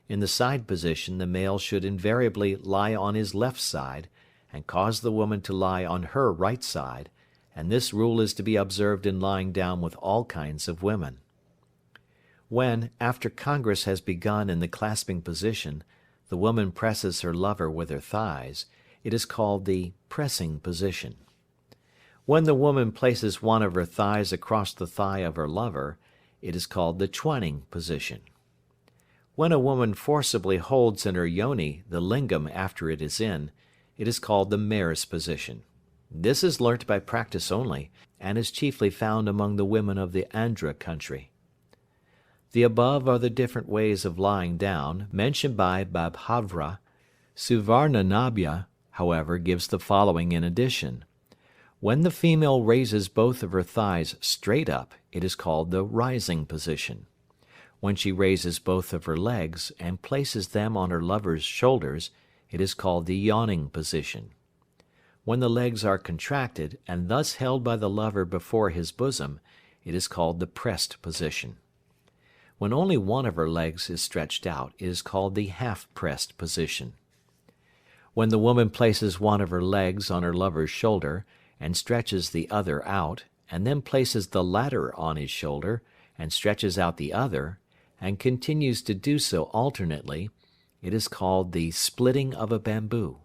In the side position the male should invariably lie on his left side, and cause the woman to lie on her right side, and this rule is to be observed in lying down with all kinds of women. When, after congress has begun in the clasping position, the woman presses her lover with her thighs, it is called the pressing position. When the woman places one of her thighs across the thigh of her lover, it is called the twining position. When a woman forcibly holds in her yoni the lingam after it is in, it is called the mare's position. This is learnt by practice only, and is chiefly found among the women of the Andhra country. The above are the different ways of lying down, mentioned by Babhavra. Suvarnanabha, however, gives the following in addition. When the female raises both of her thighs straight up, it is called the rising position. When she raises both of her legs, and places them on her lover's shoulders, it is called the yawning position. When the legs are contracted, and thus held by the lover before his bosom, it is called the pressed position. When only one of her legs is stretched out, it is called the half-pressed position. When the woman places one of her legs on her lover's shoulder, and stretches the other out, and then places the latter on his shoulder, and stretches out the other, and continues to do so alternately, it is called the splitting of a bamboo.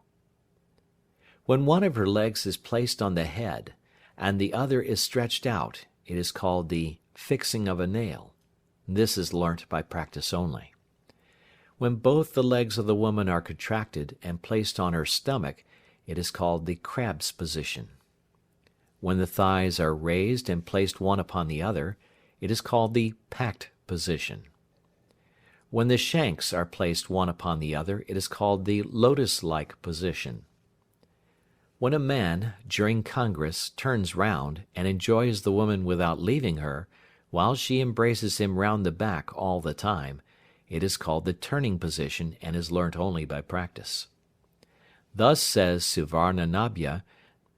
When one of her legs is placed on the head, and the other is stretched out, it is called the fixing of a nail. This is learnt by practice only. When both the legs of the woman are contracted and placed on her stomach, it is called the crab's position. When the thighs are raised and placed one upon the other, it is called the packed position. When the shanks are placed one upon the other, it is called the lotus-like position. When a man, during congress, turns round, and enjoys the woman without leaving her, while she embraces him round the back all the time, it is called the turning position, and is learnt only by practice. Thus says Suvarnanabha,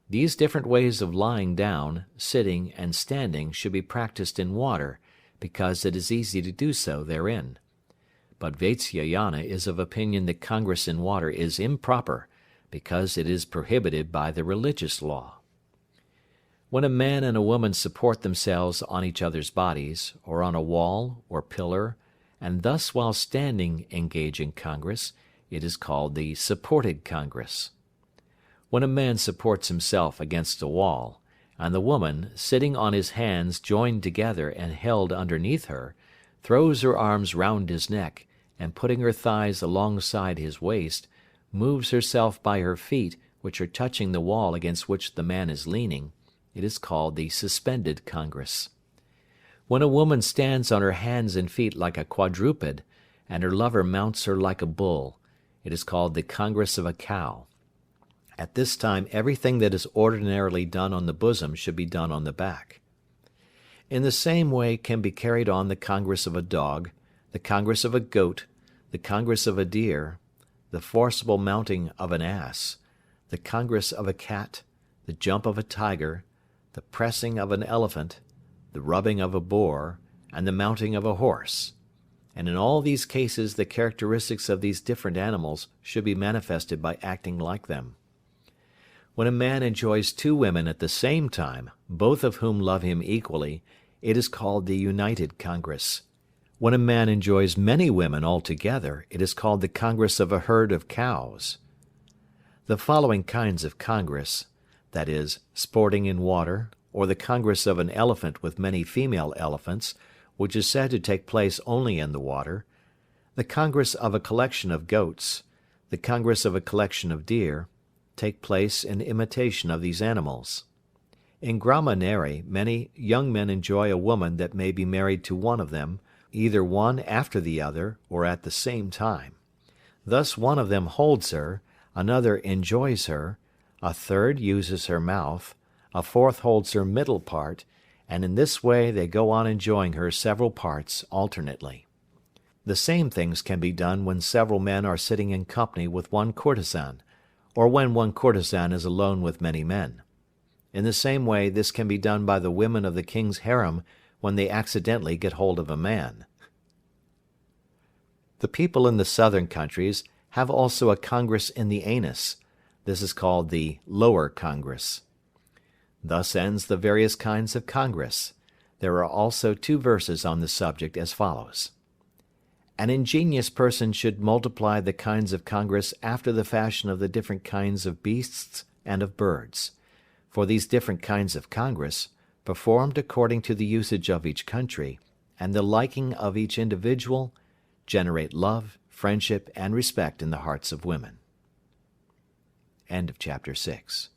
these different ways of lying down, sitting, and standing should be practised in water, because it is easy to do so therein. But Vatsyayana is of opinion that congress in water is improper, because it is prohibited by the religious law. When a man and a woman support themselves on each other's bodies, or on a wall or pillar, and thus while standing engage in congress, it is called the supported congress. When a man supports himself against a wall, and the woman, sitting on his hands joined together and held underneath her, throws her arms round his neck, and putting her thighs alongside his waist, moves herself by her feet, which are touching the wall against which the man is leaning, it is called the suspended congress. When a woman stands on her hands and feet like a quadruped, and her lover mounts her like a bull, it is called the congress of a cow. At this time everything that is ordinarily done on the bosom should be done on the back. In the same way can be carried on the congress of a dog, the congress of a goat, the congress of a deer, the forcible mounting of an ass, the congress of a cat, the jump of a tiger, the pressing of an elephant, the rubbing of a boar, and the mounting of a horse. And in all these cases the characteristics of these different animals should be manifested by acting like them. When a man enjoys two women at the same time, both of whom love him equally, it is called the united congress. When a man enjoys many women altogether, it is called the congress of a herd of cows. The following kinds of congress, that is, sporting in water, or the congress of an elephant with many female elephants, which is said to take place only in the water, The congress of a collection of goats, the congress of a collection of deer, take place in imitation of these animals. In Gramaneri many young men enjoy a woman that may be married to one of them, either one after the other, or at the same time. Thus one of them holds her, another enjoys her, a third uses her mouth, a fourth holds her middle part, and in this way they go on enjoying her several parts alternately. The same things can be done when several men are sitting in company with one courtesan, or when one courtesan is alone with many men. In the same way this can be done by the women of the king's harem when they accidentally get hold of a man. The people in the southern countries have also a congress in the anus. This is called the lower congress. Thus ends the various kinds of congress. There are also 2 verses on the subject as follows. An ingenious person should multiply the kinds of congress after the fashion of the different kinds of beasts and of birds. For these different kinds of congress, performed according to the usage of each country, and the liking of each individual, generate love, friendship, and respect in the hearts of women. End of chapter 6.